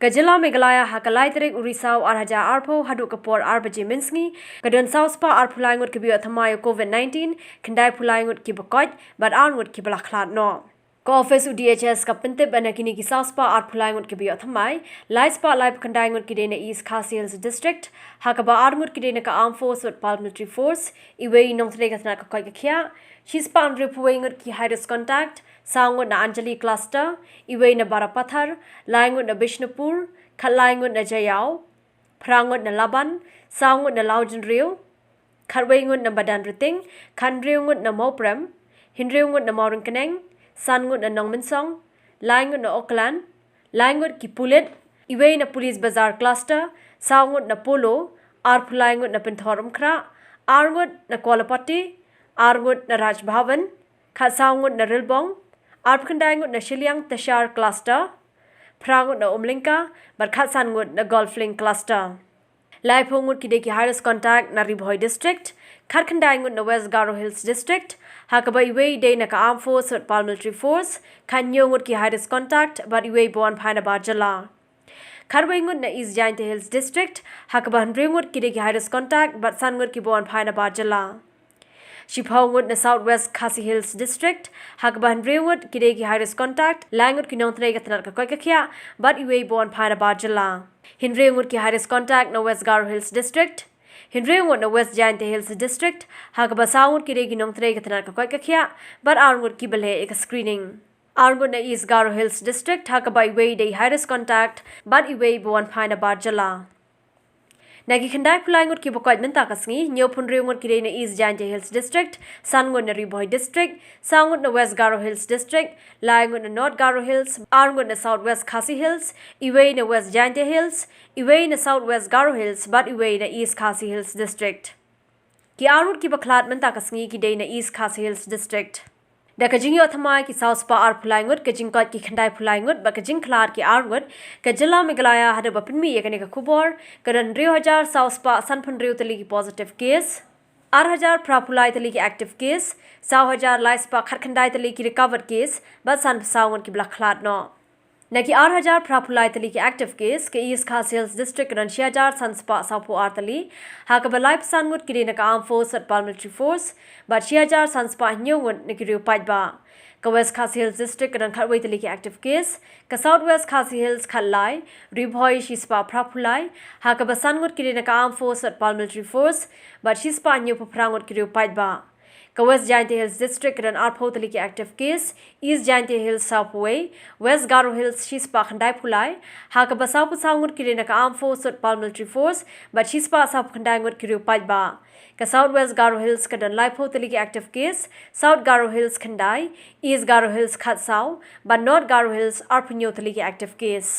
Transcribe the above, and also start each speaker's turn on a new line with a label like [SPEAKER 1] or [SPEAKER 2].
[SPEAKER 1] Kajila Megalaya Hakalaitrik Urisau Arhaja Arpo Hadu Kapor Arbaji Minsngi Kadun South Pa Arpulangut Kibi Athamayo COVID-19 Kendai Pulangut Kibakot but Arnwood Kibalaklat no. Office DHS Kapintip and Akini ki South Pa Arpulangut Kibi Athamai Light Spa Live Kandangut Kidena East Khasi Hills District Hakaba Armut Kidena ka Armed Force with Paramilitary Force Iwe Nongtregatna Kakoikakya Shispa and Ripuangut ki High Contact Sangut na Anjali Cluster, Iwe na Barapathar, Laingut na Bishnupur, Kalaingut na Jayao, Prangut na Laban, Sangut na Laujan Rio, Karwaingut na Badan Riting, Kandriungut na Moprem, Hindriungut na Maurunkaneng, Sangut na Nongminsong, Laingut na Oklan, Laingut ki Pulit, Iwe na Police Bazaar Cluster, Sangut na Polo, Arpulaingut na Pintorum Kra, Arngut na Kualapati, Arngut na Raj Bhavan, Khasangut na Rilbong, Arpkandangut na Shiliang Tashar Cluster, Prangut na Umlinka, but Khatsangut na Golfling Cluster. Laipungut Kideki Highest Contact na Ribhoi District, Khatkandangut na West Garo Hills District, Hakaba Iwe Day na Armed Force at Paramilitary Force, Kanyongut ki Highest Contact, but Iwe Bon Pinabar Jala. Karwaingut na East Giant Hills District, Hakaba Handringut Kideki Highest Contact, but Sangut ki Bon Pinabar Jala. Shiphaungut na Southwest Khasi Hills District, Hakban Rewut, Kideki Highest Contact, Langut Kinontre Gatana Kakoikakya, but Iwe Bon Pinabar Jala. Hindreungut ki Highest Contact na West Garo Hills District, Hindreungut na West Giant Hills District, Hakaba Saungut Kideki Nongtre Gatana Kakoikakya, but Arngut Kibale Eka Screening. Arngut na East Garo Hills District, Hakaba Iwe Day Highest Contact, but Iwe Bon Pinabar Jala. Nagi Kandai Pulangut Kibakot MYNTA Kasngi, Nyopunriungut Kidena East Giant Hills District, Sangut na Ribhoi District, Sangut na West Garo Hills District, Laingut na North Garo Hills, Arngut na Southwest Khasi Hills, Iwe na West Giant Hills, Iwe na Southwest Garo Hills, but Iwe na East Khasi Hills District. Ki Arngut Kibaklat MYNTA Kasngi Kidena East Khasi Hills District. Da kajing yo thamai ki South Pa Arpulangut kajing kot ki Khandai Pulangut ba kajing khlar ki Arngut kajila Megalaya hada bapinmi yakane ka khubor karan 2000 South Pa sanpun riu tali ki positive case 8000 Prapulai tali ki active case 1000 Light Spa Khandai tali ki recovered case ba san saungun ki blak khlat no Naki 8000 Prapulai tali ki active case ke East Khasi Hills District ran 6000 Sanspa Sapu Artali Hakaba Life Sangut Kirina ka Armed Force at Paramilitary Force but 6000 Sanspa Nyungun Nikiriu Pajba ka West Khasi Hills District ran Khatwai tali ki active case ka Southwest Khasi Hills Khalai Ribhoi Shispa Prapulai Hakaba Sangut Kirina ka Armed Force at Paramilitary Force but Shispa Nyu Prangut Kiriu Pajba ka West Giant Hills District ran Arpho tali ki active case East Giant Hills Southway West Garo Hills Shispa Khandai Pulai Hakaba Saupu Sangut Kirina ka Armed Force at Paramilitary Force but Shispa Saupu Khandai Ngut Kiriu Pajba ka Southwest Garo Hills ka dan Laipo tali ki active case South Garo Hills Khandai East Garo Hills Khatsau but North Garo Hills Arpunyo tali ki active case